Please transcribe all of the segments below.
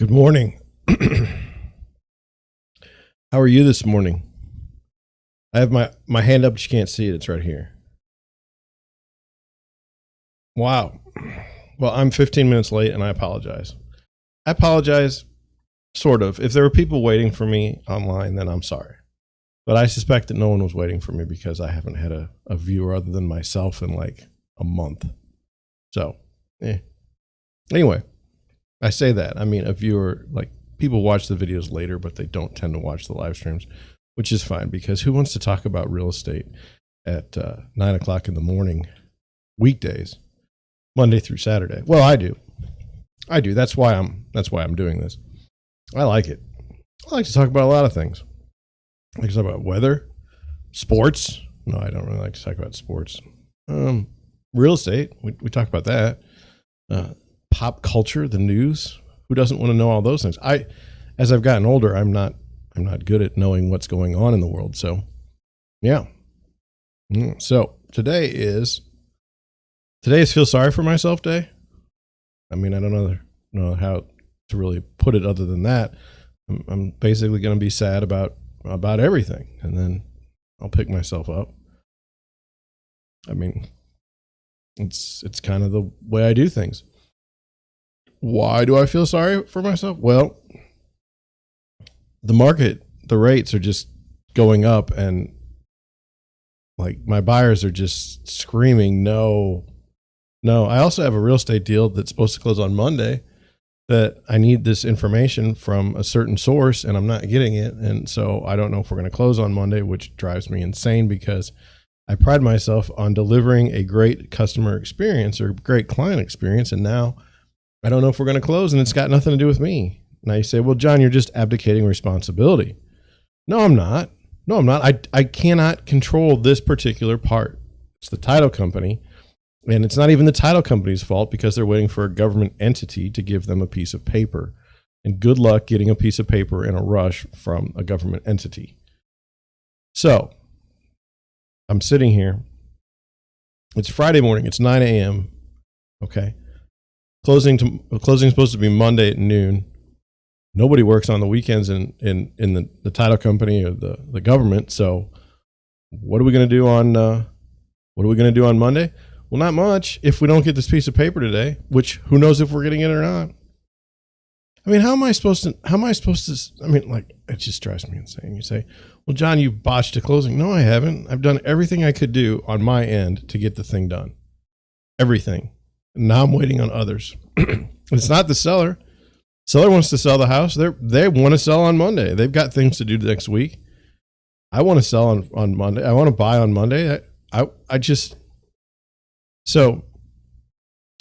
Good morning. How are you this morning? I have my hand up, but you can't see it. It's right here. Wow. Well, I'm 15 minutes late and I apologize. I apologize, sort of. If there were people waiting for me online, then I'm sorry. But I suspect that no one was waiting for me because I haven't had a viewer other than myself in like a month. So, anyway, I say that. I mean, a viewer, like people watch the videos later, but they don't tend to watch the live streams, which is fine because who wants to talk about real estate at 9 o'clock in the morning, weekdays, Monday through Saturday? Well, I do. That's why I'm doing this. I like it. I like to talk about a lot of things. I like to talk about weather, sports. No, I don't really like to talk about sports. Real estate. We talk about that. Pop culture, the news. Who doesn't want to know all those things? As I've gotten older, I'm not good at knowing what's going on in the world. So, yeah. So today is Feel Sorry for Myself Day. I mean, I don't know how to really put it other than that. I'm basically going to be sad about everything, and then I'll pick myself up. I mean, it's kind of the way I do things. Why do I feel sorry for myself? Well, the rates are just going up, and like my buyers are just screaming, no. I also have a real estate deal that's supposed to close on Monday that I need this information from a certain source and I'm not getting it. And so I don't know if we're going to close on Monday, which drives me insane because I pride myself on delivering a great customer experience or great client experience. And now I don't know if we're going to close, and it's got nothing to do with me. Now you say, well, John, you're just abdicating responsibility. No, I'm not. I cannot control this particular part. It's the title company, and it's not even the title company's fault because they're waiting for a government entity to give them a piece of paper. And good luck getting a piece of paper in a rush from a government entity. So I'm sitting here. It's Friday morning. It's 9 a.m. Okay. Closing is supposed to be Monday at noon. Nobody works on the weekends in the title company or the government. So what are we going to do on Monday? Well, not much if we don't get this piece of paper today, which who knows if we're getting it or not. I mean, how am I supposed to, I mean, like, it just drives me insane. You say, well, John, you botched a closing. No, I haven't. I've done everything I could do on my end to get the thing done. Everything. Now I'm waiting on others. It's not the seller. Seller wants to sell the house. They want to sell on Monday. They've got things to do next week. I want to sell on Monday. I want to buy on Monday. So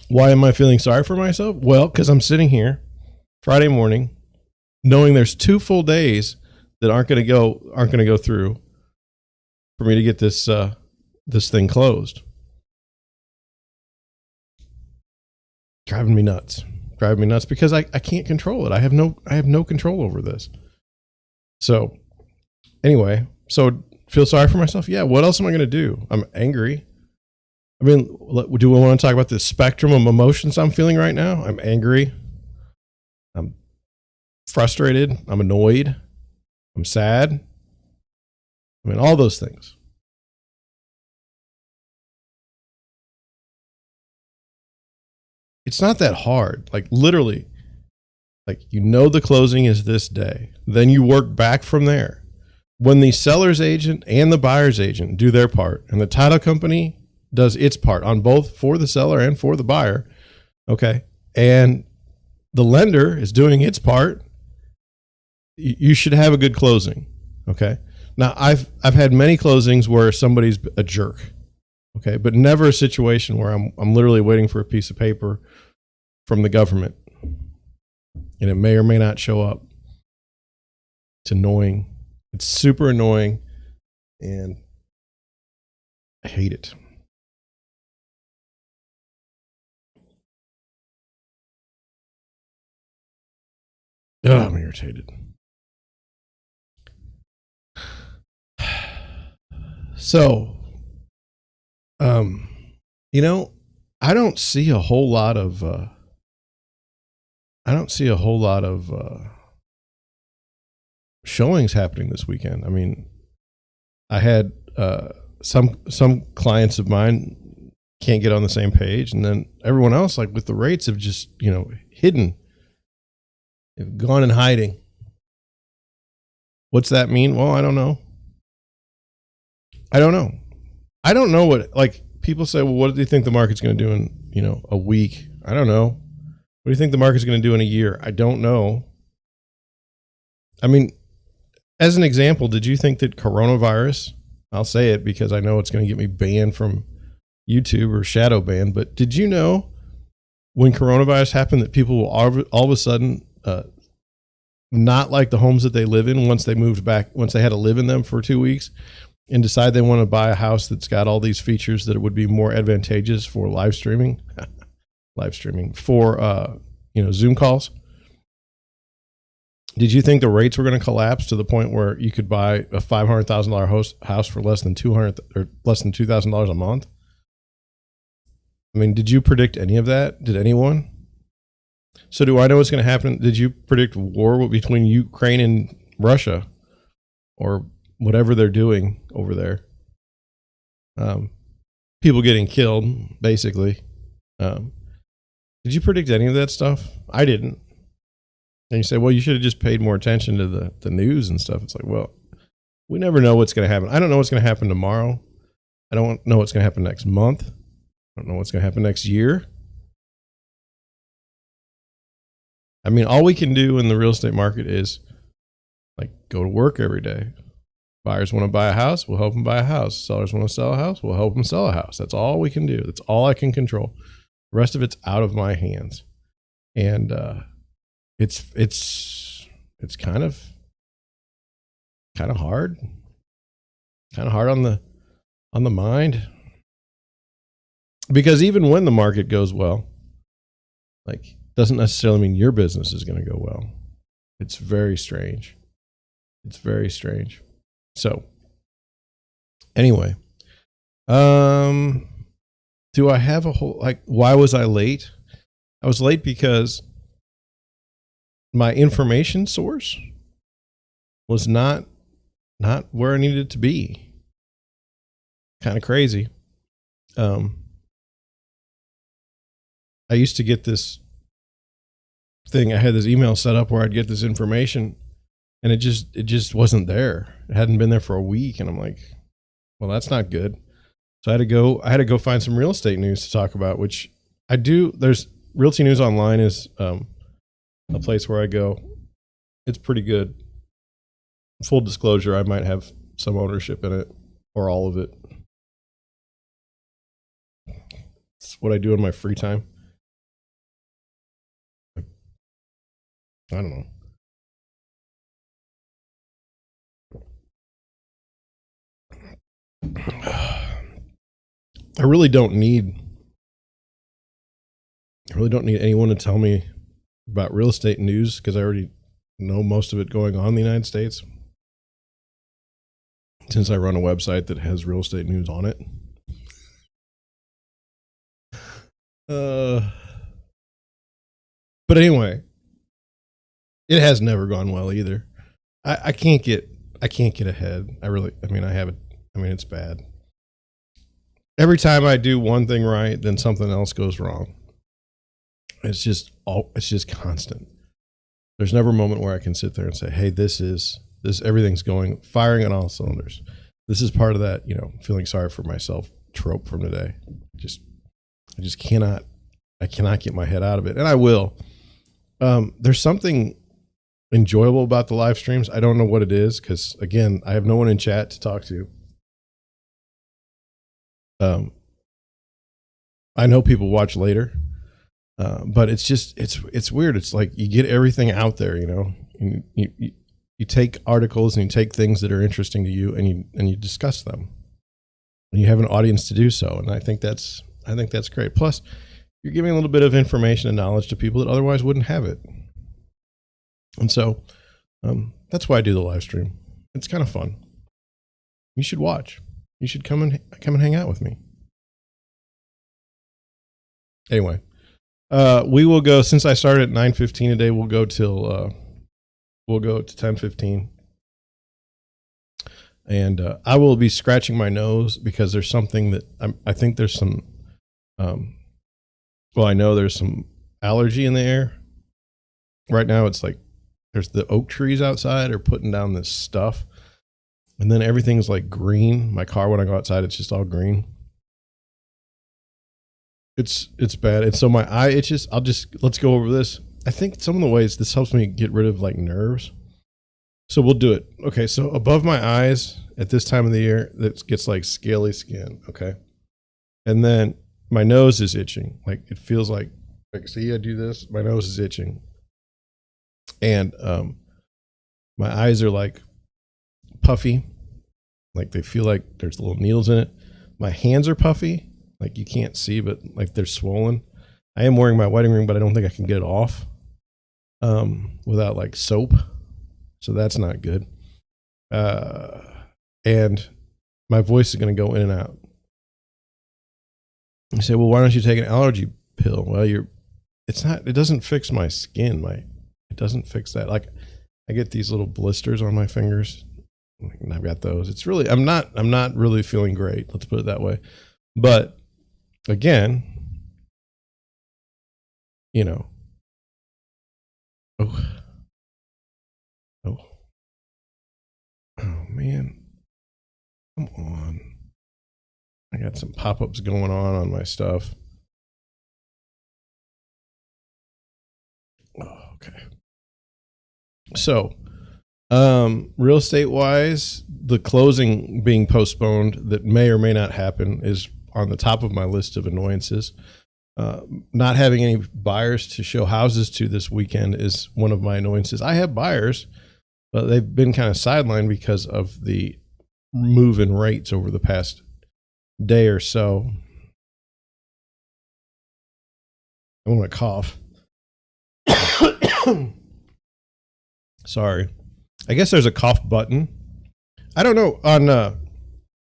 why am I feeling sorry for myself? Well, because I'm sitting here Friday morning knowing there's 2 full days that aren't going to go through for me to get this thing closed. Driving me nuts because I can't control it. I have no control over this. So anyway, feel sorry for myself. Yeah. What else am I going to do? I'm angry. I mean, do we want to talk about the spectrum of emotions I'm feeling right now? I'm angry. I'm frustrated. I'm annoyed. I'm sad. I mean, all those things. It's not that hard. Like literally, like, the closing is this day. Then you work back from there. When the seller's agent and the buyer's agent do their part and the title company does its part on both for the seller and for the buyer. Okay. And the lender is doing its part. You should have a good closing. Okay. Now I've had many closings where somebody's a jerk. Okay. But never a situation where I'm literally waiting for a piece of paper from the government and it may or may not show up. It's annoying. It's super annoying and I hate it. Oh, I'm irritated. So, I don't see a whole lot of I don't see a whole lot of showings happening this weekend. I mean, I had some clients of mine can't get on the same page, and then everyone else, like with the rates, have just hidden, have gone in hiding. What's that mean? Well, I don't know. I don't know what, like, people say, well, what do you think the market's going to do in a week? I don't know. What do you think the market's going to do in a year? I don't know. I mean, as an example, did you think that coronavirus, I'll say it because I know it's going to get me banned from YouTube or shadow banned, but did you know when coronavirus happened that people will all of a sudden not like the homes that they live in once they moved back, once they had to live in them for 2 weeks, and decide they want to buy a house that's got all these features that would be more advantageous for live streaming for Zoom calls? Did you think the rates were going to collapse to the point where you could buy a $500,000 house for less than $2,000 a month? I mean, did you predict any of that? Did anyone? So do I know what's going to happen? Did you predict war between Ukraine and Russia, or whatever they're doing over there? People getting killed, basically. Did you predict any of that stuff? I didn't. And you say, well, you should have just paid more attention to the news and stuff. It's like, well, we never know what's going to happen. I don't know what's going to happen tomorrow. I don't know what's going to happen next month. I don't know what's going to happen next year. I mean, all we can do in the real estate market is like go to work every day. Buyers want to buy a house, we'll help them buy a house. Sellers want to sell a house, we'll help them sell a house. That's all we can do. That's all I can control. The rest of it's out of my hands. And it's kind of hard. Kind of hard on the mind. Because even when the market goes well, like, doesn't necessarily mean your business is going to go well. It's very strange. It's very strange. So anyway, do I have a whole, like, why was I late? I was late because my information source was not where I needed it to be. Kind of crazy. I used to get this thing. I had this email set up where I'd get this information, and it just wasn't there. It hadn't been there for a week, and I'm like, well, that's not good. So I had to go find some real estate news to talk about, which I do. There's Realty News Online is a place where I go. It's pretty good. Full disclosure, I might have some ownership in it, or all of it. It's what I do in my free time. I don't know. I really don't need anyone to tell me about real estate news, because I already know most of it going on in the United States, since I run a website that has real estate news on it. But anyway, it has never gone well either. I can't get ahead. It's bad. Every time I do one thing right, then something else goes wrong. It's just constant. There's never a moment where I can sit there and say, hey, this everything's firing on all cylinders. This is part of that, feeling sorry for myself trope from today. I cannot get my head out of it. And I will. There's something enjoyable about the live streams. I don't know what it is, because again, I have no one in chat to talk to. I know people watch later, but it's weird. It's like you get everything out there, and you take articles and you take things that are interesting to you, and you discuss them, and you have an audience to do so. And I think that's great. Plus, you're giving a little bit of information and knowledge to people that otherwise wouldn't have it. And so that's why I do the live stream. It's kind of fun. You should watch. You should come and hang out with me. Anyway, We will go, since I started at 9:15 a day, we'll go to 10:15. And I will be scratching my nose because there's something that I think there's some, I know there's some allergy in the air. Right now it's like there's the oak trees outside are putting down this stuff. And then everything's like green. My car, when I go outside, it's just all green. It's bad. And so my eye itches. Let's go over this. I think some of the ways this helps me get rid of like nerves. So we'll do it. Okay. So above my eyes at this time of the year, that gets like scaly skin. Okay. And then my nose is itching. Like it feels like see, I do this. My nose is itching. And my eyes are like puffy. Like they feel like there's little needles in it. My hands are puffy. Like you can't see, but like they're swollen. I am wearing my wedding ring, but I don't think I can get it off without like soap. So that's not good. And my voice is going to go in and out. You say, well, why don't you take an allergy pill? Well, it doesn't fix my skin. It doesn't fix that. Like I get these little blisters on my fingers and I've got those. It's really, I'm not really feeling great. Let's put it that way. But again, you know, oh man, come on. I got some pop-ups going on my stuff. Oh, okay. So, real estate wise, the closing being postponed that may or may not happen is on the top of my list of annoyances. Not having any buyers to show houses to this weekend is one of my annoyances. I have buyers, but they've been kind of sidelined because of the move in rates over the past day or so. I want to cough. Sorry. I guess there's a cough button. I don't know.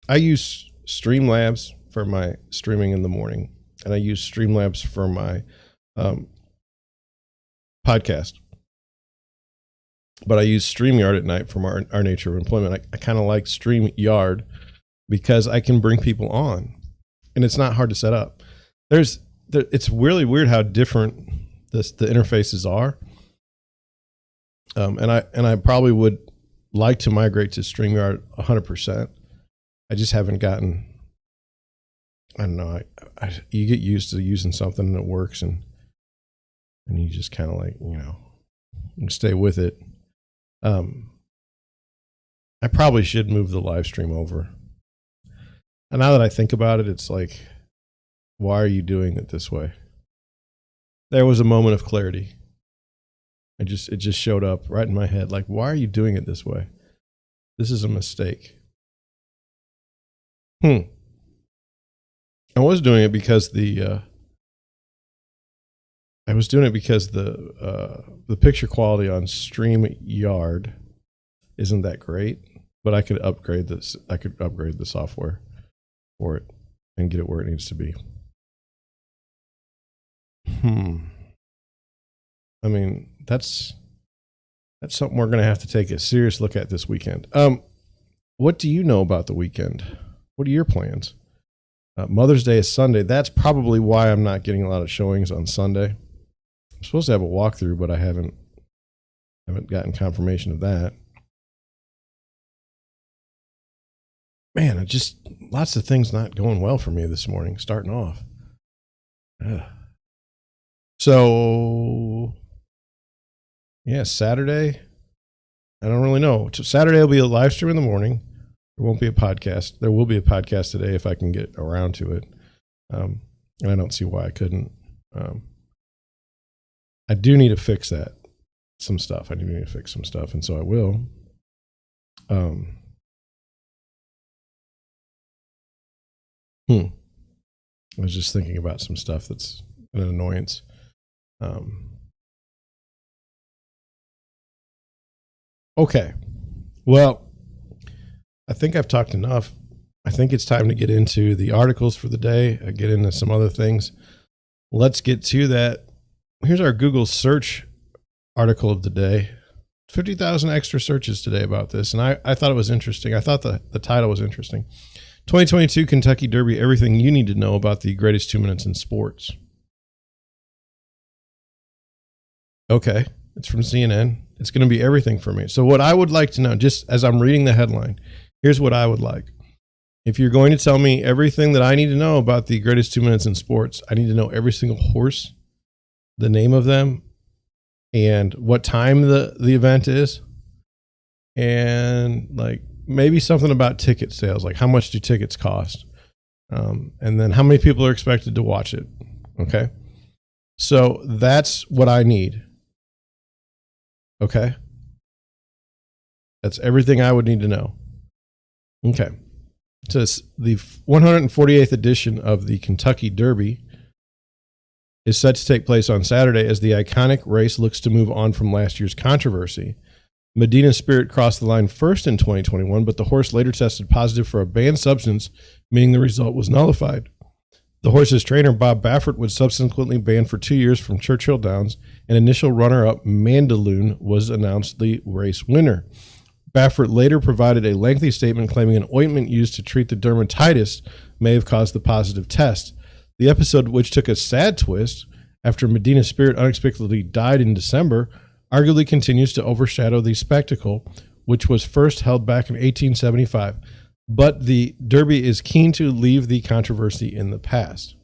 I use Streamlabs for my streaming in the morning, and I use Streamlabs for my podcast. But I use StreamYard at night from our nature of employment. I kind of like StreamYard because I can bring people on, and it's not hard to set up. It's really weird how different the interfaces are. And I probably would like to migrate to StreamYard 100%. I just haven't gotten. I don't know. You get used to using something and it works, and you just kind of like, you stay with it. I probably should move the live stream over. And now that I think about it, it's like, why are you doing it this way? There was a moment of clarity. It just showed up right in my head. Like, why are you doing it this way? This is a mistake. I was doing it because the picture quality on StreamYard isn't that great, but I could upgrade this. I could upgrade the software for it and get it where it needs to be. I mean, that's something we're going to have to take a serious look at this weekend. What do you know about the weekend? What are your plans? Mother's Day is Sunday. That's probably why I'm not getting a lot of showings on Sunday. I'm supposed to have a walkthrough, but I haven't gotten confirmation of that. Man, lots of things not going well for me this morning, starting off. So, yeah, Saturday, I don't really know. Saturday will be a live stream in the morning. There won't be a podcast. There will be a podcast today if I can get around to it. And I don't see why I couldn't. I do need to fix some stuff. And so I will. I was just thinking about some stuff that's an annoyance. Okay. Well, I think I've talked enough. I think it's time to get into the articles for the day, get into some other things. Let's get to that. Here's our Google search article of the day. 50,000 extra searches today about this, and I thought it was interesting. I thought the title was interesting. 2022 Kentucky Derby, everything you need to know about the greatest 2 minutes in sports. Okay, it's from CNN. It's going to be everything for me. So what I would like to know, just as I'm reading the headline, here's what I would like. If you're going to tell me everything that I need to know about the greatest 2 minutes in sports, I need to know every single horse, the name of them, and what time the event is, and like maybe something about ticket sales, like how much do tickets cost, and then how many people are expected to watch it. Okay, so that's what I need. Okay, that's everything I would need to know. Okay, it says the 148th edition of the Kentucky Derby is set to take place on Saturday as the iconic race looks to move on from last year's controversy. Medina Spirit crossed the line first in 2021, but the horse later tested positive for a banned substance, meaning the result was nullified. The horse's trainer, Bob Baffert, was subsequently banned for 2 years from Churchill Downs, and initial runner-up Mandaloun was announced the race winner. Baffert later provided a lengthy statement claiming an ointment used to treat the dermatitis may have caused the positive test. The episode, which took a sad twist after Medina Spirit unexpectedly died in December, arguably continues to overshadow the spectacle, which was first held back in 1875. But the Derby is keen to leave the controversy in the past.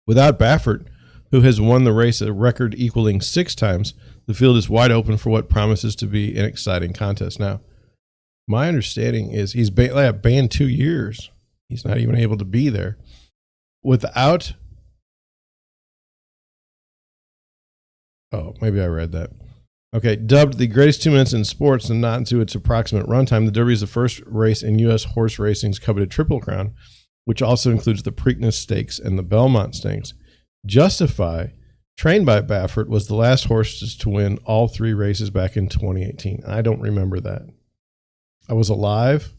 Without Baffert, who has won the race a record equaling 6 times, the field is wide open for what promises to be an exciting contest. Now, my understanding is he's banned 2 years. He's not even able to be there. Without, oh, maybe I read that. Okay, dubbed the greatest 2 minutes in sports and not into its approximate runtime, the Derby is the first race in U.S. horse racing's coveted Triple Crown, which also includes the Preakness Stakes and the Belmont Stakes. Justify, trained by Baffert, was the last horse to win all 3 races back in 2018. I don't remember that. I was alive.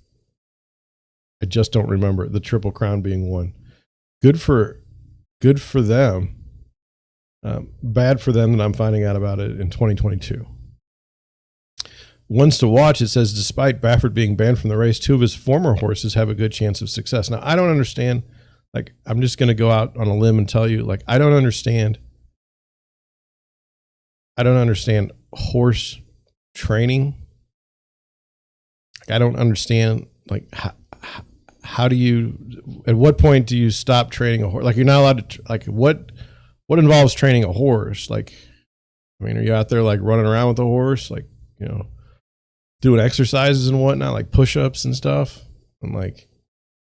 I just don't remember the Triple Crown being won. Good for them. Bad for them that I'm finding out about it in 2022. Ones to watch, it says, despite Baffert being banned from the race, 2 of his former horses have a good chance of success. Now, I don't understand. Like, I'm just going to go out on a limb and tell you, like, I don't understand horse training. Like, I don't understand, like, how do you, at what point do you stop training a horse? Like, you're not allowed to, like, what involves training a horse? Like, I mean, are you out there like running around with a horse, like, you know, doing exercises and whatnot, like push-ups and stuff? And like,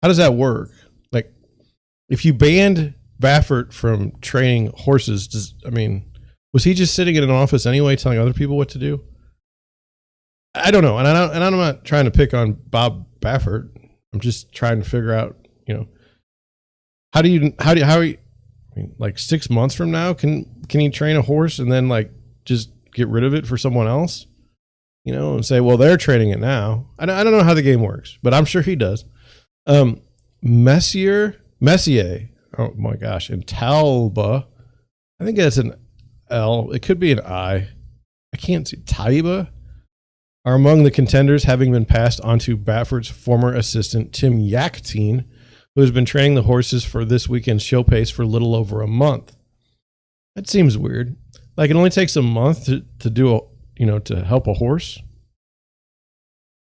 how does that work? Like, if you banned Baffert from training horses, was he just sitting in an office anyway telling other people what to do? I don't know. And I'm not trying to pick on Bob Baffert. I'm just trying to figure out, you know, how are you, I mean, like 6 months from now, can he train a horse and then like just get rid of it for someone else, you know, and say, well, they're training it now. I don't know how the game works, but I'm sure he does. Messier, oh my gosh, and Talba, I think that's an L. It could be an I can't see. Taiba are among the contenders, having been passed onto Baffert's former assistant, Tim Yaktine, who has been training the horses for this weekend's show pace for a little over a month. That seems weird. Like, it only takes a month to do to help a horse,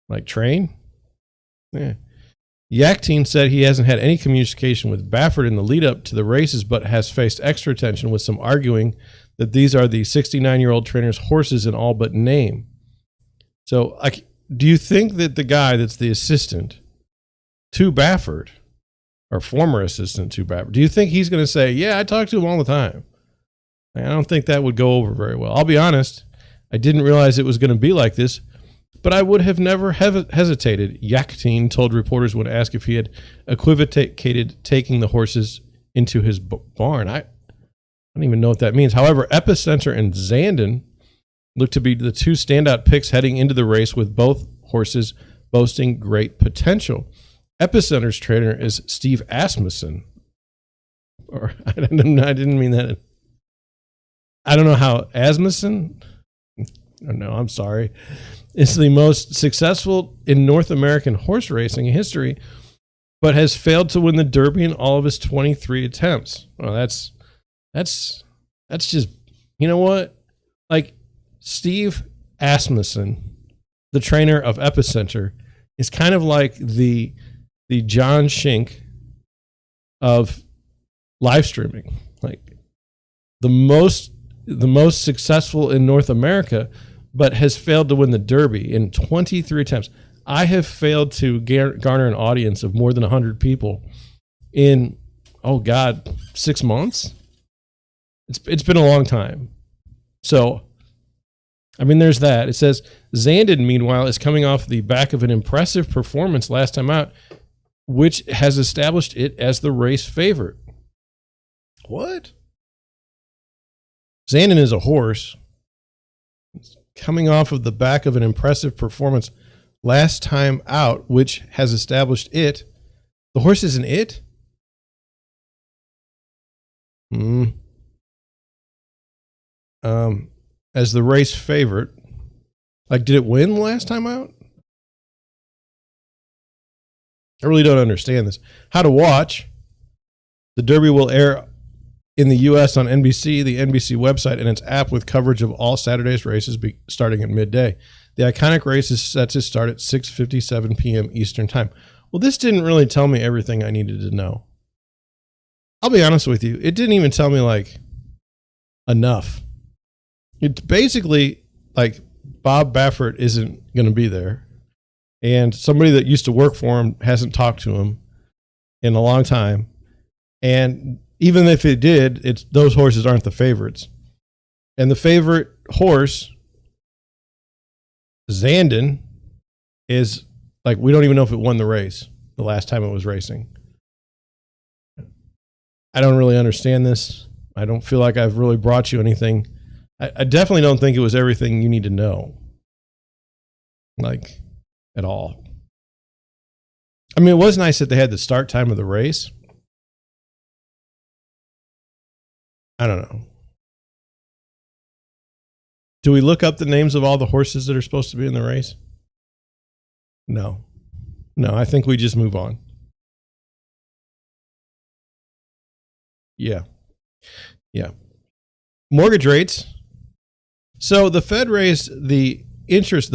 like train. Yeah. Yaktine said he hasn't had any communication with Baffert in the lead up to the races, but has faced extra attention with some arguing that these are the 69-year-old trainer's horses in all but name. So, do you think that the guy that's the assistant to Baffert, or former assistant to Baffert, do you think he's going to say, yeah, I talk to him all the time? I don't think that would go over very well. I'll be honest, I didn't realize it was going to be like this, but I would have never hesitated, Yaktine told reporters when asked if he had equivocated taking the horses into his barn. I don't even know what that means. However, Epicenter and Zandon look to be the 2 standout picks heading into the race, with both horses boasting great potential. Epicenter's trainer is Steve Asmussen. or I didn't mean that. I don't know how Asmussen. No, I'm sorry. Is the most successful in North American horse racing history, but has failed to win the Derby in all of his 23 attempts. Well, that's just, you know what? Like Steve Asmussen, the trainer of Epicenter, is kind of like the John Schink of live streaming. Like the most successful in North America, but has failed to win the Derby in 23 attempts. I have failed to garner an audience of more than 100 people in, 6 months. It's been a long time. So, I mean, there's that. It says Zandon, meanwhile, is coming off the back of an impressive performance last time out, which has established it as the race favorite. What? Zandon is a horse. It's coming off of the back of an impressive performance last time out, which has established it. The horse isn't it? As the race favorite. Like, did it win last time out? I really don't understand this. How to watch. The Derby will air in the U.S. on NBC, the NBC website, and its app with coverage of all Saturday's races starting at midday. The iconic race is set to start at 6:57 p.m. Eastern Time. Well, this didn't really tell me everything I needed to know. I'll be honest with you. It didn't even tell me, enough. It's basically like Bob Baffert isn't going to be there. And somebody that used to work for him hasn't talked to him in a long time. And even if it did, those horses aren't the favorites. And the favorite horse, Zandon, is we don't even know if it won the race the last time it was racing. I don't really understand this. I don't feel like I've really brought you anything. I definitely don't think it was everything you need to know. At all. I mean, it was nice that they had the start time of the race. I don't know. Do we look up the names of all the horses that are supposed to be in the race? No, I think we just move on. Yeah. Mortgage rates. So the Fed raised the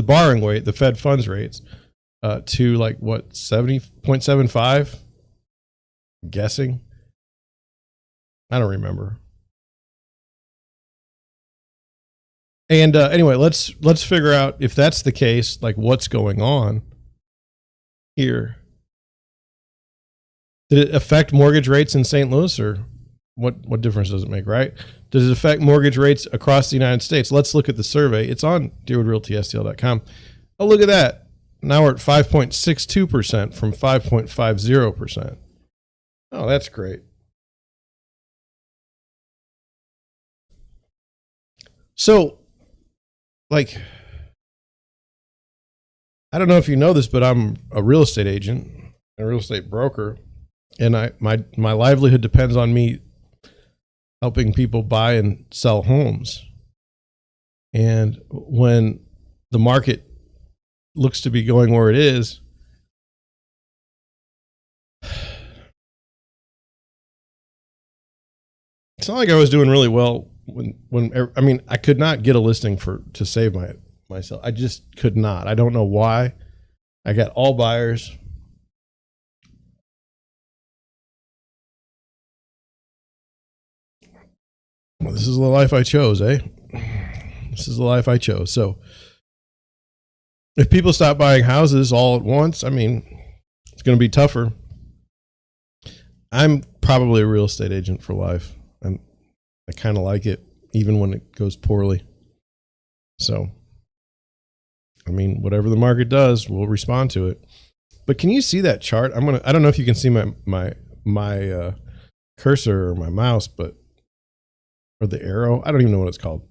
borrowing rate, the Fed funds rates, to 70.75? I'm guessing. I don't remember. And anyway, let's figure out if that's the case, what's going on here. Did it affect mortgage rates in St. Louis, or what difference does it make, right? Does it affect mortgage rates across the United States? Let's look at the survey. It's on deerwoodrealtystl.com. Oh, look at that. Now we're at 5.62% from 5.50%. Oh, that's great. So, I don't know if you know this, but I'm a real estate agent, a real estate broker, and my livelihood depends on me helping people buy and sell homes. And when the market looks to be going where it is, it's not like I was doing really well when I could not get a listing to save myself. I just could not. I don't know why. I got all buyers. Well, this is the life I chose, eh? This is the life I chose. So if people stop buying houses all at once, it's going to be tougher. I'm probably a real estate agent for life. I kind of like it, even when it goes poorly. So, whatever the market does, we'll respond to it. But can you see that chart? I don't know if you can see my cursor or my mouse, or the arrow. I don't even know what it's called.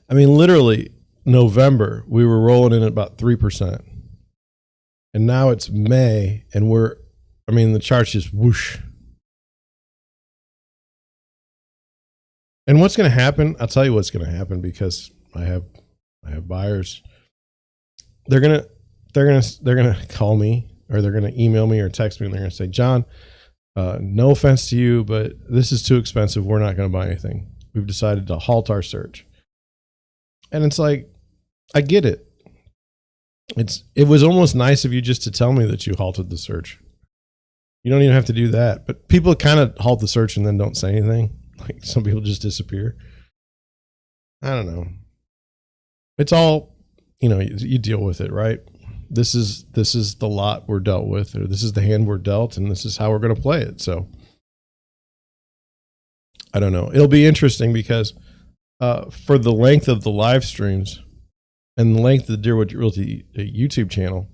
Literally November, we were rolling in at about 3%. And now it's May, and the chart's just whoosh. And what's going to happen? I'll tell you what's going to happen, because I have buyers. They're going to call me, or they're going to email me or text me, and they're going to say, John, no offense to you, but this is too expensive. We're not going to buy anything. We've decided to halt our search. And it's like, I get it. It was almost nice of you just to tell me that you halted the search. You don't even have to do that. But people kind of halt the search and then don't say anything. Like, some people just disappear. I don't know. It's all, you deal with it, right? This is the lot we're dealt with, or this is the hand we're dealt, and this is how we're going to play it. So I don't know. It'll be interesting, because for the length of the live streams and the length of the Deerwood Realty YouTube channel,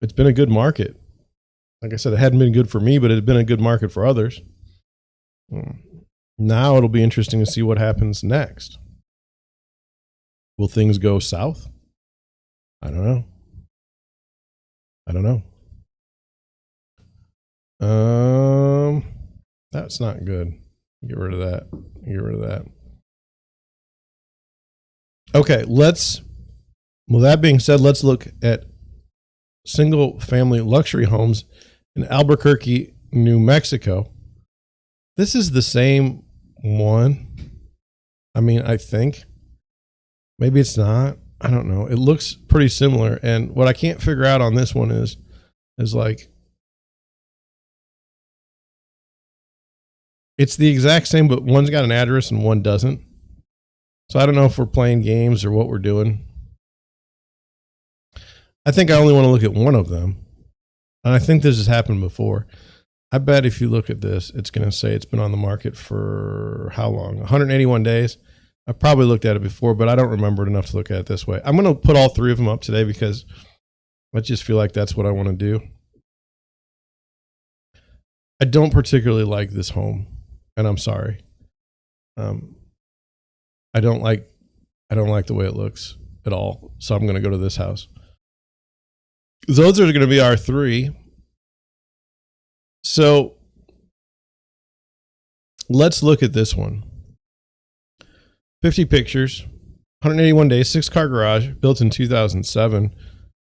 it's been a good market. Like I said, it hadn't been good for me, but it had been a good market for others. Now it'll be interesting to see what happens next. Will things go south? I don't know. That's not good. Get rid of that. Okay, well, that being said, let's look at single family luxury homes in Albuquerque, New Mexico. This is the same one. I mean, I think. Maybe it's not. I don't know. It looks pretty similar. And what I can't figure out on this one is like, it's the exact same, but one's got an address and one doesn't. So I don't know if we're playing games or what we're doing. I think I only want to look at one of them. And I think this has happened before. I bet if you look at this, it's going to say it's been on the market for how long? 181 days. I probably looked at it before, but I don't remember it enough to look at it this way. I'm going to put all three of them up today, because I just feel like that's what I want to do. I don't particularly like this home, and I'm sorry. I don't like the way it looks at all. So I'm going to go to this house. Those are going to be our three. So let's look at this one. 50 pictures, 181 days, 6-car garage, built in 2007.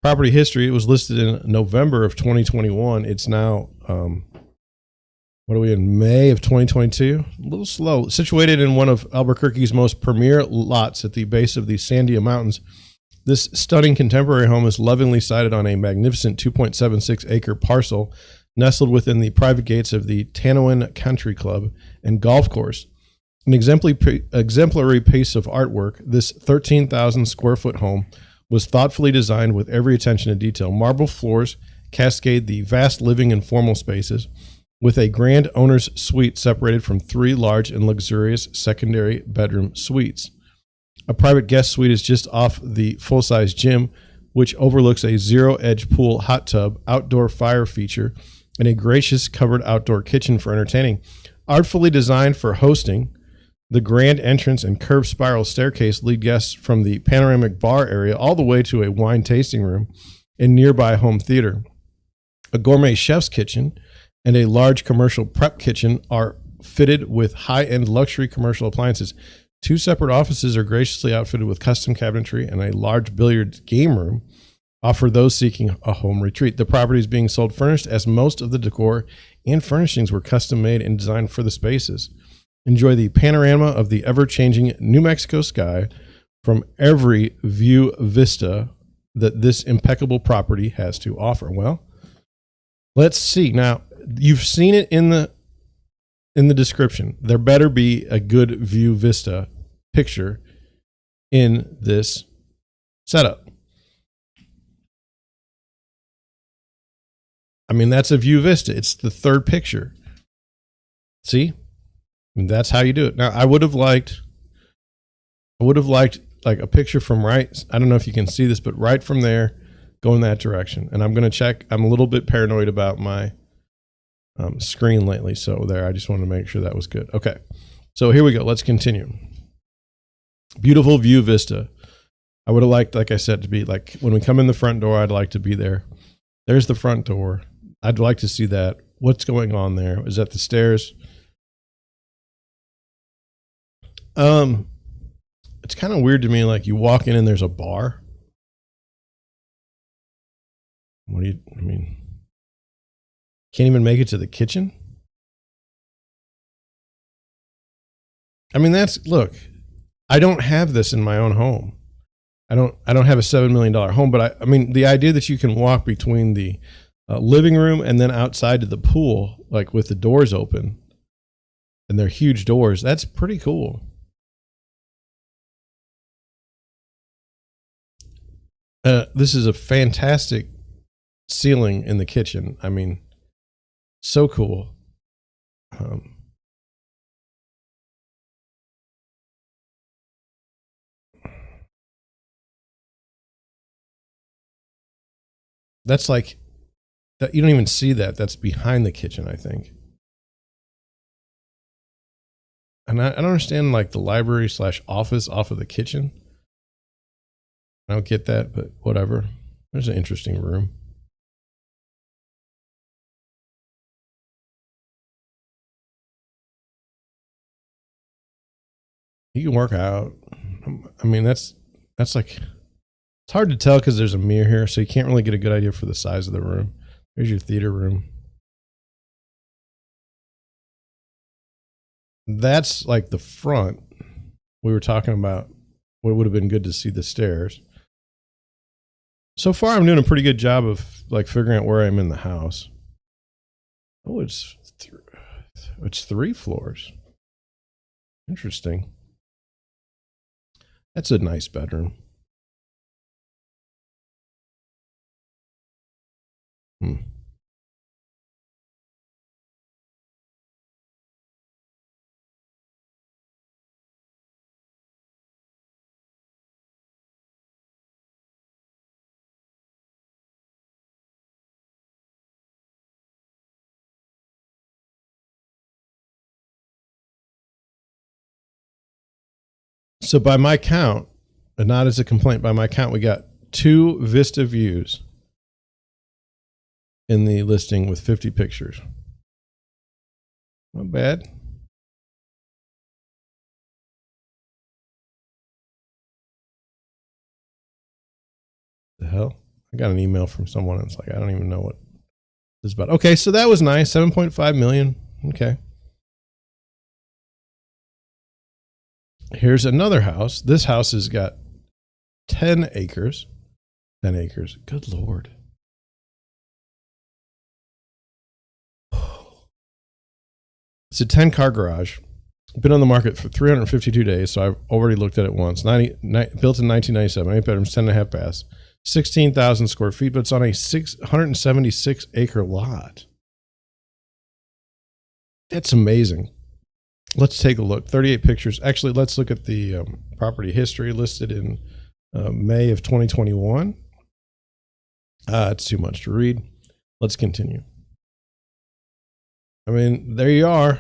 Property history, it was listed in November of 2021. It's now, what are we in, May of 2022? A little slow. Situated in one of Albuquerque's most premier lots at the base of the Sandia Mountains, this stunning contemporary home is lovingly sited on a magnificent 2.76 acre parcel nestled within the private gates of the Tanouin Country Club and Golf Course. An exemplary piece of artwork, this 13,000 square foot home was thoughtfully designed with every attention to detail. Marble floors cascade the vast living and formal spaces, with a grand owner's suite separated from 3 large and luxurious secondary bedroom suites. A private guest suite is just off the full-size gym, which overlooks a zero-edge pool, hot tub, outdoor fire feature, and a gracious covered outdoor kitchen for entertaining. Artfully designed for hosting, the grand entrance and curved spiral staircase lead guests from the panoramic bar area all the way to a wine tasting room and nearby home theater. A gourmet chef's kitchen and a large commercial prep kitchen are fitted with high-end luxury commercial appliances. 2 separate offices are graciously outfitted with custom cabinetry, and a large billiards game room offer those seeking a home retreat. The property is being sold furnished, as most of the decor and furnishings were custom made and designed for the spaces. Enjoy the panorama of the ever-changing New Mexico sky from every view vista that this impeccable property has to offer. Well, let's see. Now, you've seen it in the description. There better be a good view vista picture in this setup. I mean, that's a view vista. It's the third picture. See? And that's how you do it. Now, I would have liked like a picture from right. I don't know if you can see this, but right from there, go in that direction. And I'm going to check. I'm a little bit paranoid about my screen lately. So there, I just wanted to make sure that was good. Okay. So here we go. Let's continue. Beautiful view vista. I would have liked, like I said, to be like when we come in the front door, I'd like to be there. There's the front door. I'd like to see that. What's going on there? Is that the stairs? It's kind of weird to me. Like you walk in and there's a bar. What do you, I mean, can't even make it to the kitchen. I mean, look, I don't have this in my own home. I don't have a $7 million home, but I mean, the idea that you can walk between the living room and then outside to the pool, like with the doors open, and they're huge doors, that's pretty cool. This is a fantastic ceiling in the kitchen. I mean, so cool. That's like that. You don't even see that. That's behind the kitchen, I think. And I don't understand like the library / office off of the kitchen. I don't get that, but whatever. There's an interesting room. You can work out. I mean, that's like, it's hard to tell because there's a mirror here, so you can't really get a good idea for the size of the room. There's your theater room. That's like the front. We were talking about what would have been good to see the stairs. So far, I'm doing a pretty good job of like figuring out where I'm in the house. Oh, it's 3 floors. Interesting. That's a nice bedroom. So by my count, and not as a complaint, by my count, we got 2 Vista views in the listing with 50 pictures. Not bad. The hell? I got an email from someone. It's like, I don't even know what this is about. Okay, so that was nice. 7.5 million. Okay. Here's another house. This house has got 10 acres. 10 acres. Good Lord. It's a 10-car garage. Been on the market for 352 days, so I've already looked at it once. Built in 1997, 8 bedrooms, 10.5 baths, 16,000 square feet, but it's on a 176 acre lot. That's amazing. Let's take a look. 38 pictures. Actually, let's look at the property history listed in May of 2021. It's too much to read. Let's continue. I mean, there you are.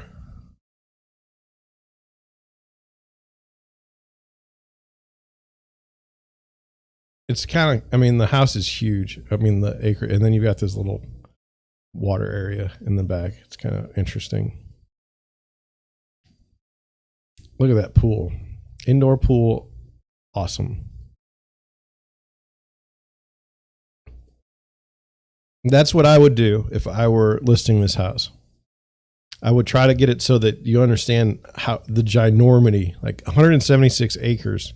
It's kind of, I mean, the house is huge. I mean, the acre, and then you've got this little water area in the back. It's kind of interesting. Look at that pool. Indoor pool. Awesome. That's what I would do if I were listing this house. I would try to get it so that you understand how the ginormity, like 176 acres.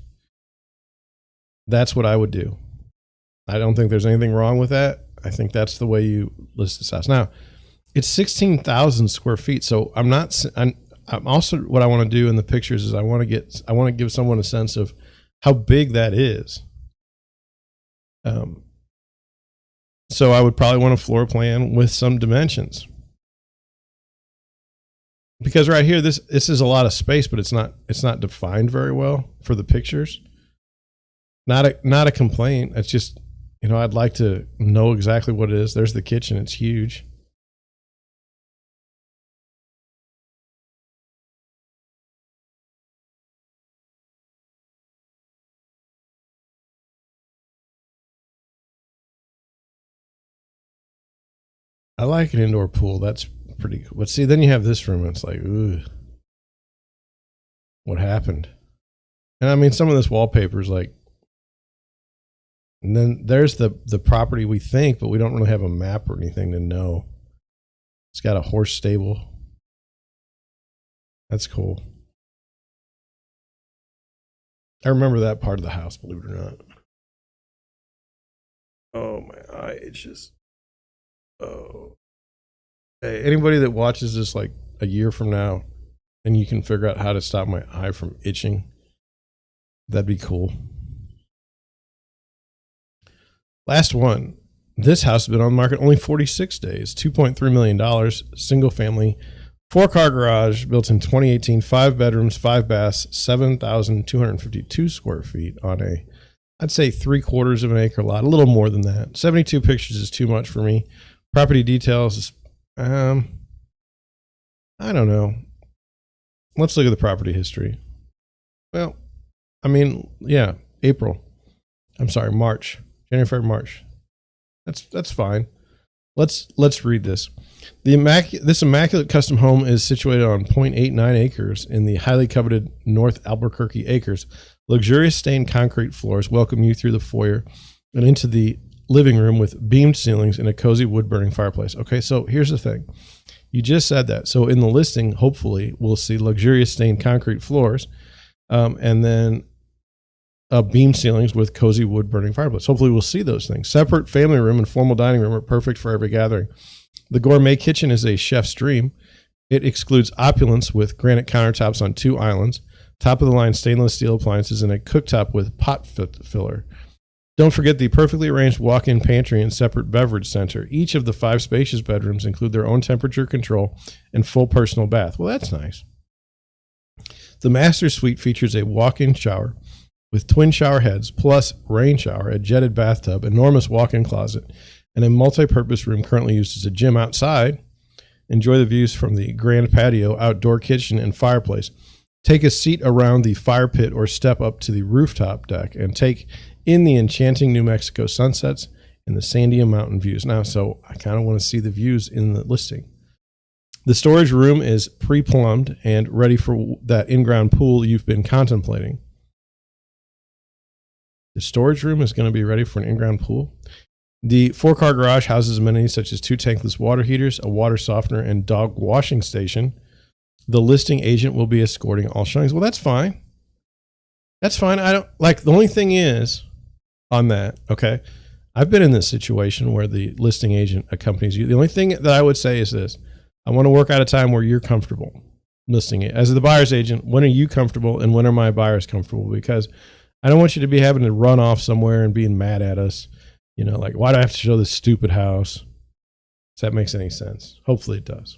That's what I would do. I don't think there's anything wrong with that. I think that's the way you list this house. Now, it's 16,000 square feet. So I'm also, what I want to do in the pictures is I want to give someone a sense of how big that is. So I would probably want a floor plan with some dimensions. Because right here, this is a lot of space, but it's not defined very well for the pictures. Not a complaint. It's just, I'd like to know exactly what it is. There's the kitchen. It's huge. I like an indoor pool. That's pretty cool. But see, then you have this room. And it's like, ooh, what happened? And I mean, some of this wallpaper is like, and then there's the property we think, but we don't really have a map or anything to know. It's got a horse stable. That's cool. I remember that part of the house, believe it or not. Oh, my eye itches. Oh. Hey, anybody that watches this like a year from now and you can figure out how to stop my eye from itching, that'd be cool. Last one. This house has been on the market only 46 days, $2.3 million, single family, 4-car garage, built in 2018, 5 bedrooms, 5 baths, 7,252 square feet on a, I'd say 3/4 of an acre lot, a little more than that. 72 pictures is too much for me. Property details, I don't know. Let's look at the property history. Well, I mean, yeah, March. January, February, March. That's fine. Let's read this. This immaculate custom home is situated on 0.89 acres in the highly coveted North Albuquerque acres. Luxurious stained concrete floors welcome you through the foyer and into the living room with beamed ceilings and a cozy wood-burning fireplace. Okay, so here's the thing. You just said that. So in the listing, hopefully, we'll see luxurious stained concrete floors, and then beam ceilings with cozy wood-burning fireplace. Hopefully, we'll see those things. Separate family room and formal dining room are perfect for every gathering. The gourmet kitchen is a chef's dream. It excludes opulence with granite countertops on 2 islands, top-of-the-line stainless steel appliances, and a cooktop with pot filler. Don't forget the perfectly arranged walk-in pantry and separate beverage center. Each of the 5 spacious bedrooms include their own temperature control and full personal bath. Well, that's nice. The master suite features a walk-in shower with twin shower heads, plus rain shower, a jetted bathtub, enormous walk-in closet, and a multi-purpose room currently used as a gym outside. Enjoy the views from the grand patio, outdoor kitchen, and fireplace. Take a seat around the fire pit or step up to the rooftop deck and take in the enchanting New Mexico sunsets and the Sandia mountain views. Now, so I kind of want to see the views in the listing. The storage room is pre-plumbed and ready for that in-ground pool you've been contemplating. The storage room is going to be ready for an in-ground pool. The 4-car garage houses amenities such as 2 tankless water heaters, a water softener, and dog washing station. The listing agent will be escorting all showings. Well, that's fine. That's fine. I don't like, the only thing is on that. Okay. I've been in this situation where the listing agent accompanies you. The only thing that I would say is this: I want to work out a time where you're comfortable listing it. As the buyer's agent, when are you comfortable and when are my buyers comfortable? Because I don't want you to be having to run off somewhere and being mad at us. You know, like, why do I have to show this stupid house? If that makes any sense. Hopefully it does.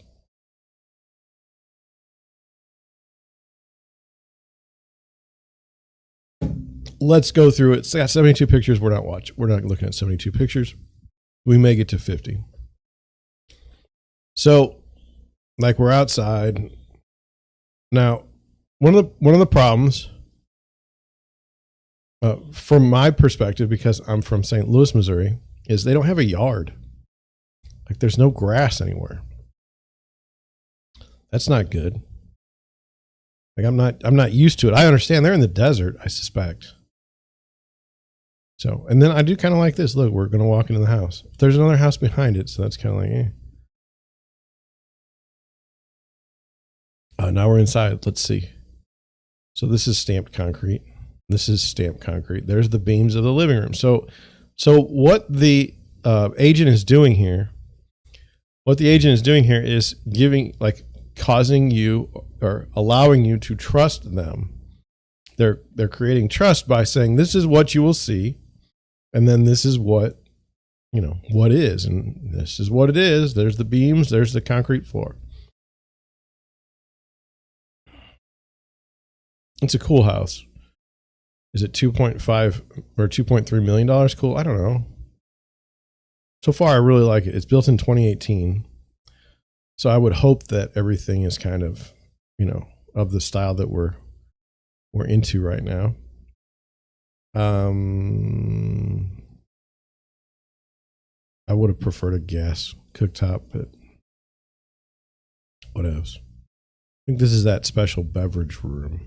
Let's go through it. It's got 72 pictures. We're not looking at 72 pictures. We may get to 50. So, like, we're outside. Now, one of the problems, from my perspective, because I'm from St. Louis, Missouri, is they don't have a yard. Like, there's no grass anywhere. That's not good. Like, I'm not used to it. I understand they're in the desert, I suspect. So, and then I do kind of like this. Look, we're going to walk into the house. There's another house behind it, so that's kind of like, now we're inside. Let's see. So this is stamped concrete. This is stamped concrete. There's the beams of the living room. So what the agent is doing here, is causing you or allowing you to trust them. They're creating trust by saying, this is what you will see. And then this is what is, and this is what it is. There's the beams. There's the concrete floor. It's a cool house. Is it 2.5 or $2.3 million? Cool. I don't know. So far, I really like it. It's built in 2018. So I would hope that everything is kind of, of the style that we're into right now. I would have preferred a gas cooktop, but what else? I think this is that special beverage room.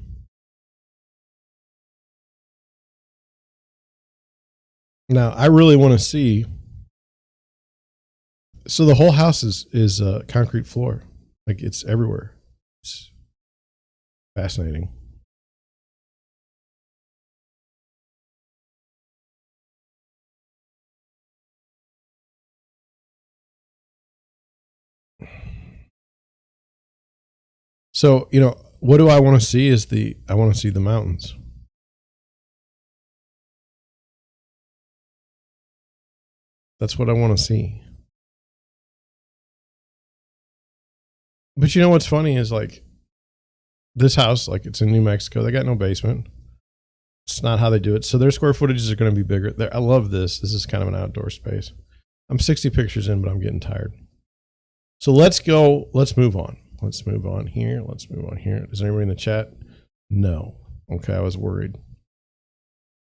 Now, I really want to see. So the whole house is a concrete floor, like it's everywhere. It's fascinating. So, what do I want to see I want to see the mountains. That's what I want to see. But what's funny is like this house, like it's in New Mexico. They got no basement. It's not how they do it. So their square footages are going to be bigger. I love this. This is kind of an outdoor space. I'm 60 pictures in, but I'm getting tired. So let's go. Let's move on. Let's move on here. Let's move on here. Is there anybody in the chat? No. Okay, I was worried.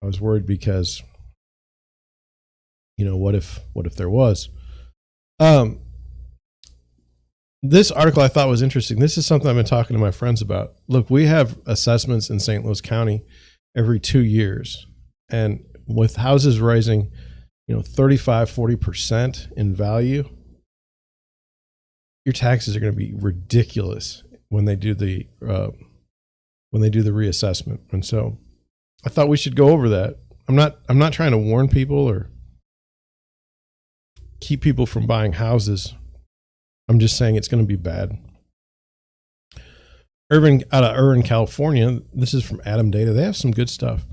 I was worried because, what if there was? This article I thought was interesting. This is something I've been talking to my friends about. Look, we have assessments in St. Louis County every 2 years. And with houses rising, 35, 40% in value, your taxes are going to be ridiculous when they do the reassessment. And so I thought we should go over that. I'm not trying to warn people or keep people from buying houses. I'm just saying it's going to be bad. Out of Irvine, California. This is from Adam Data. They have some good stuff.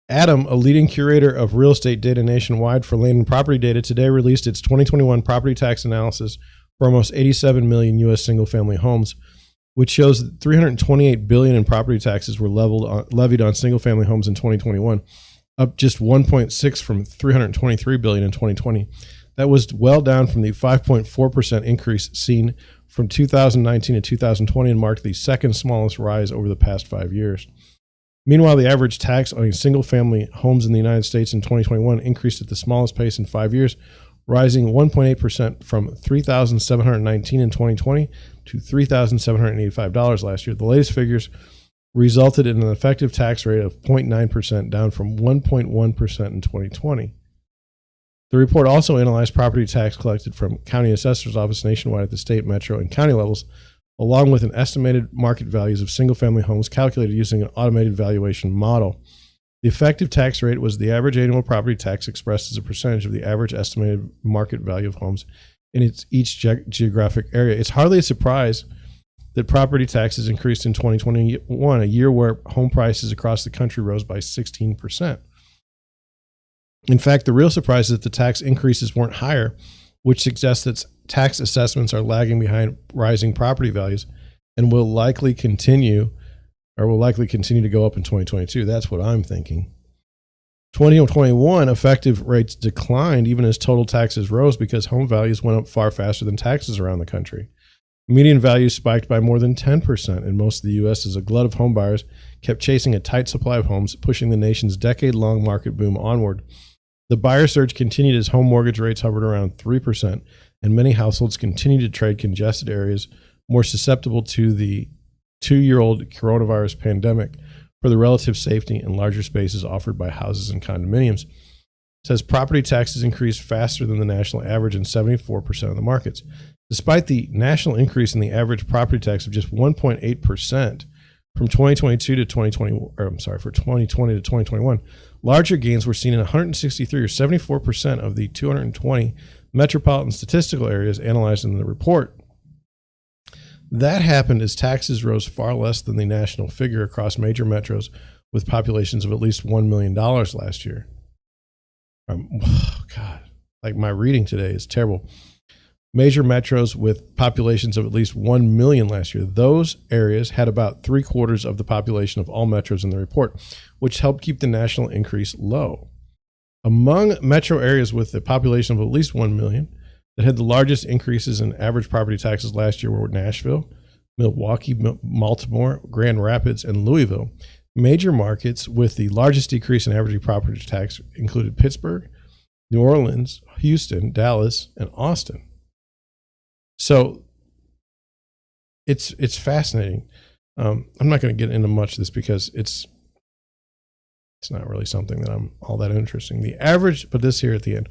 Adam, a leading curator of real estate data nationwide for land and property data, today released its 2021 property tax analysis for almost 87 million U.S. single-family homes, which shows that $328 billion in property taxes were levied on single-family homes in 2021, up just 1.6 from $323 billion in 2020. That was well down from the 5.4% increase seen from 2019 to 2020 and marked the second smallest rise over the past 5 years. Meanwhile, the average tax on single-family homes in the United States in 2021 increased at the smallest pace in 5 years, rising 1.8% from $3,719 in 2020 to $3,785 last year. The latest figures resulted in an effective tax rate of 0.9%, down from 1.1% in 2020. The report also analyzed property tax collected from county assessor's office nationwide at the state, metro, and county levels, along with an estimated market values of single-family homes calculated using an automated valuation model. The effective tax rate was the average annual property tax expressed as a percentage of the average estimated market value of homes in each geographic area. It's hardly a surprise that property taxes increased in 2021, a year where home prices across the country rose by 16%. In fact, the real surprise is that the tax increases weren't higher, which suggests that tax assessments are lagging behind rising property values and will likely continue to go up in 2022. That's what I'm thinking. 2021 effective rates declined even as total taxes rose because home values went up far faster than taxes around the country. Median values spiked by more than 10% in most of the U.S. as a glut of home buyers kept chasing a tight supply of homes, pushing the nation's decade-long market boom onward. The buyer surge continued as home mortgage rates hovered around 3%, and many households continued to trade congested areas more susceptible to the 2-year-old coronavirus pandemic for the relative safety and larger spaces offered by houses and condominiums. It says property taxes increased faster than the national average in 74% of the markets. Despite the national increase in the average property tax of just 1.8% from 2020 to 2021, larger gains were seen in 163 or 74% of the 220 metropolitan statistical areas analyzed in the report. That happened as taxes rose far less than the national figure across major metros with populations of at least $1 million last year. God, like my reading today is terrible. Major metros with populations of at least 1 million last year. Those areas had about 3/4 of the population of all metros in the report, which helped keep the national increase low. Among metro areas with a population of at least 1 million that had the largest increases in average property taxes last year were Nashville, Milwaukee, Baltimore, Grand Rapids, and Louisville. Major markets with the largest decrease in average property tax included Pittsburgh, New Orleans, Houston, Dallas, and Austin. So it's fascinating. I'm not going to get into much of this because it's It's not really something that I'm all that interesting. The average, but this here at the end,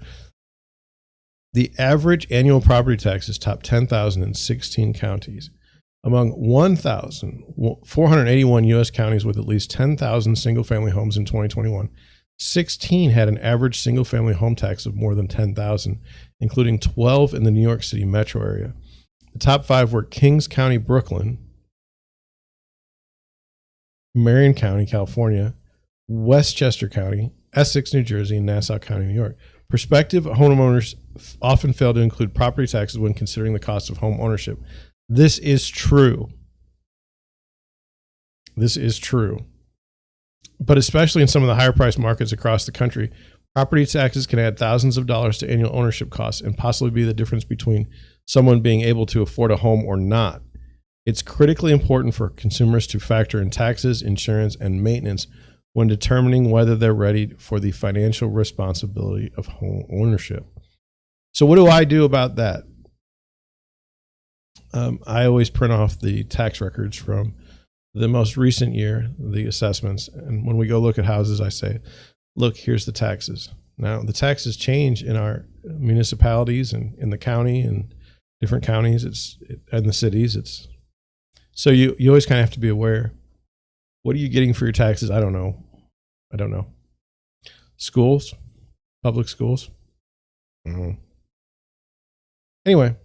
the average annual property taxes top 10,000 in 16 counties. Among 1,481 U.S. counties with at least 10,000 single-family homes in 2021, 16 had an average single-family home tax of more than 10,000, including 12 in the New York City metro area. The top 5 were Kings County, Brooklyn, Marion County, California, Westchester County, Essex, New Jersey, and Nassau County, New York. Prospective homeowners often fail to include property taxes when considering the cost of home ownership. This is true. This is true. But especially in some of the higher priced markets across the country, property taxes can add thousands of dollars to annual ownership costs and possibly be the difference between someone being able to afford a home or not. It's critically important for consumers to factor in taxes, insurance, and maintenance when determining whether they're ready for the financial responsibility of home ownership. So what do I do about that? I always print off the tax records from the most recent year, the assessments. And when we go look at houses, I say, look, here's the taxes. Now, the taxes change in our municipalities and in the county and different counties and the cities. So you always kind of have to be aware. What are you getting for your taxes? I don't know. Schools, public schools. Anyway,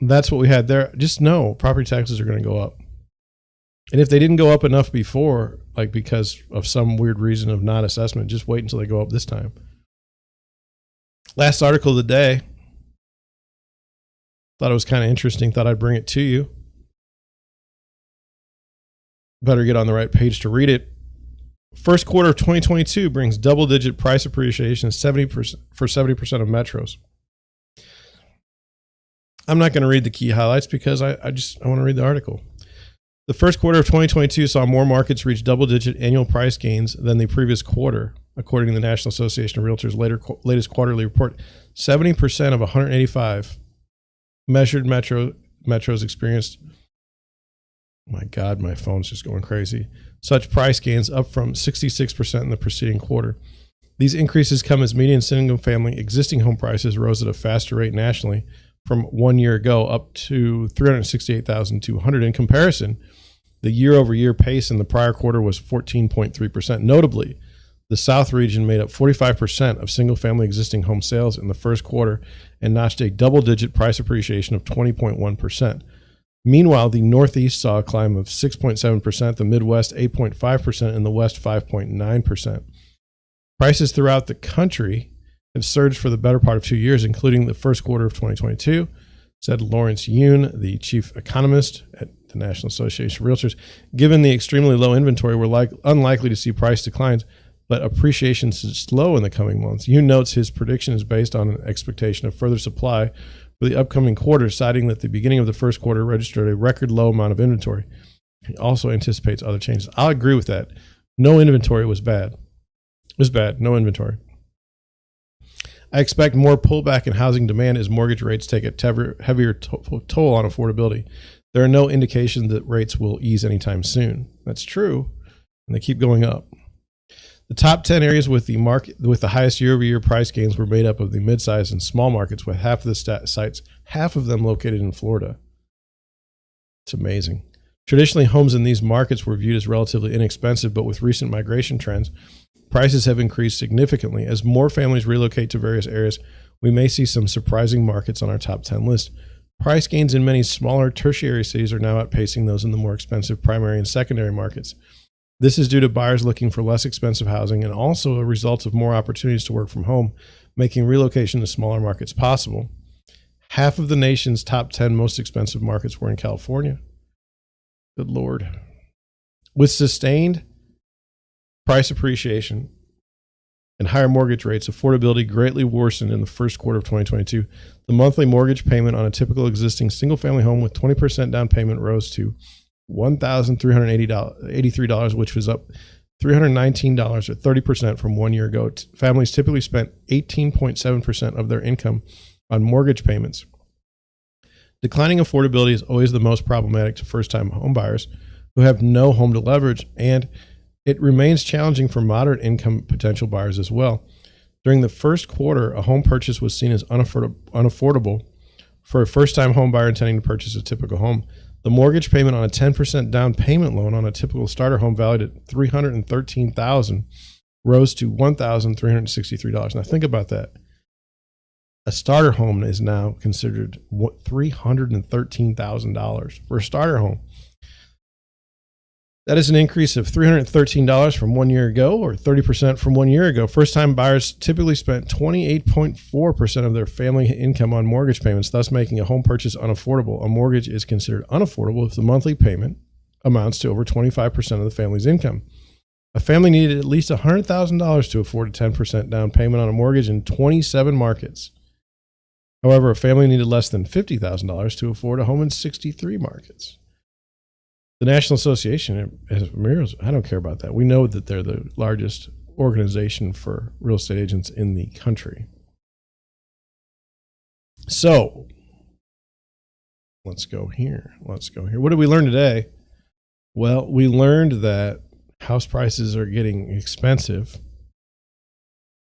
that's what we had there. Just know property taxes are going to go up. And if they didn't go up enough before, like because of some weird reason of non-assessment, just wait until they go up this time. Last article of the day. Thought it was kind of interesting. Thought I'd bring it to you. Better get on the right page to read it. First quarter of 2022 brings double-digit price appreciation 70% for 70% of metros. I'm not going to read the key highlights because I want to read the article. The first quarter of 2022 saw more markets reach double-digit annual price gains than the previous quarter, according to the National Association of Realtors' latest quarterly report. 70% of 185 measured metros experienced. My God, my phone's just going crazy. Such price gains, up from 66% in the preceding quarter. These increases come as median single-family existing home prices rose at a faster rate nationally from 1 year ago, up to $368,200. In comparison, the year-over-year pace in the prior quarter was 14.3%. Notably, the South region made up 45% of single-family existing home sales in the first quarter and notched a double-digit price appreciation of 20.1%. Meanwhile, the Northeast saw a climb of 6.7%, the Midwest 8.5%, and the West 5.9%. Prices throughout the country have surged for the better part of 2 years, including the first quarter of 2022, said Lawrence Yoon, the chief economist at the National Association of Realtors. Given the extremely low inventory, we're unlikely to see price declines, but appreciation should slow in the coming months. Yoon notes his prediction is based on an expectation of further supply for the upcoming quarter, citing that the beginning of the first quarter registered a record low amount of inventory. He also anticipates other changes. I'll agree with that. No inventory was bad. It was bad. No inventory. I expect more pullback in housing demand as mortgage rates take a heavier toll on affordability. There are no indications that rates will ease anytime soon. That's true, and they keep going up. The top 10 areas with the highest year-over-year price gains were made up of the mid-sized and small markets, with half of the sites, half of them located in Florida. It's amazing. Traditionally, homes in these markets were viewed as relatively inexpensive, but with recent migration trends, prices have increased significantly. As more families relocate to various areas, we may see some surprising markets on our top 10 list. Price gains in many smaller tertiary cities are now outpacing those in the more expensive primary and secondary markets. This is due to buyers looking for less expensive housing and also a result of more opportunities to work from home, making relocation to smaller markets possible. Half of the nation's top 10 most expensive markets were in California. Good Lord. With sustained price appreciation and higher mortgage rates, affordability greatly worsened in the first quarter of 2022. The monthly mortgage payment on a typical existing single-family home with 20% down payment rose to $1,383, which was up $319 or 30% from 1 year ago. Families typically spent 18.7% of their income on mortgage payments. Declining affordability is always the most problematic to first-time home buyers who have no home to leverage and it remains challenging for moderate income potential buyers as well. During the first quarter, a home purchase was seen as unaffordable for a first-time home buyer intending to purchase a typical home. The mortgage payment on a 10% down payment loan on a typical starter home valued at $313,000 rose to $1,363. Now think about that. A starter home is now considered $313,000 for a starter home. That is an increase of $313 from 1 year ago, or 30% from 1 year ago. First-time buyers typically spent 28.4% of their family income on mortgage payments, thus making a home purchase unaffordable. A mortgage is considered unaffordable if the monthly payment amounts to over 25% of the family's income. A family needed at least $100,000 to afford a 10% down payment on a mortgage in 27 markets. However, a family needed less than $50,000 to afford a home in 63 markets. The National Association, I don't care about that. We know that they're the largest organization for real estate agents in the country. So let's go here. What did we learn today? Well, we learned that house prices are getting expensive.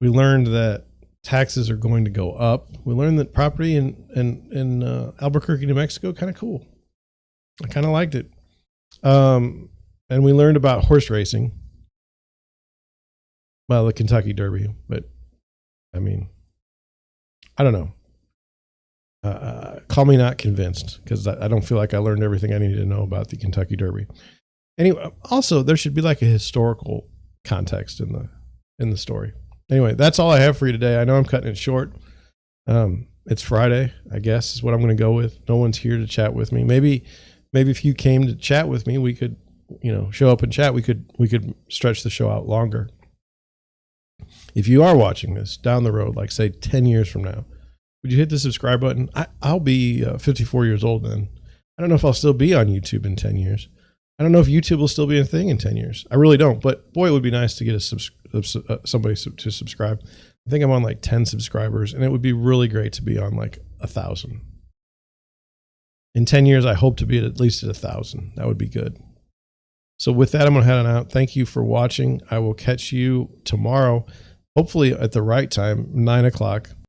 We learned that taxes are going to go up. We learned that property in Albuquerque, New Mexico, kind of cool. I kind of liked it. And we learned about horse racing. Well, the Kentucky Derby, but I mean, I don't know. Call me not convinced, because I don't feel like I learned everything I needed to know about the Kentucky Derby. Anyway, also there should be like a historical context in the story. Anyway, that's all I have for you today. I know I'm cutting it short. It's Friday, I guess, is what I'm going to go with. No one's here to chat with me. Maybe if you came to chat with me, we could, show up and chat. We could stretch the show out longer. If you are watching this down the road, like say 10 years from now, would you hit the subscribe button? I'll be 54 years old then. I don't know if I'll still be on YouTube in 10 years. I don't know if YouTube will still be a thing in 10 years. I really don't, but boy, it would be nice to get somebody to subscribe. I think I'm on like 10 subscribers, and it would be really great to be on like 1,000. In 10 years, I hope to be at least at 1,000. That would be good. So with that, I'm going to head on out. Thank you for watching. I will catch you tomorrow, hopefully at the right time, 9 o'clock.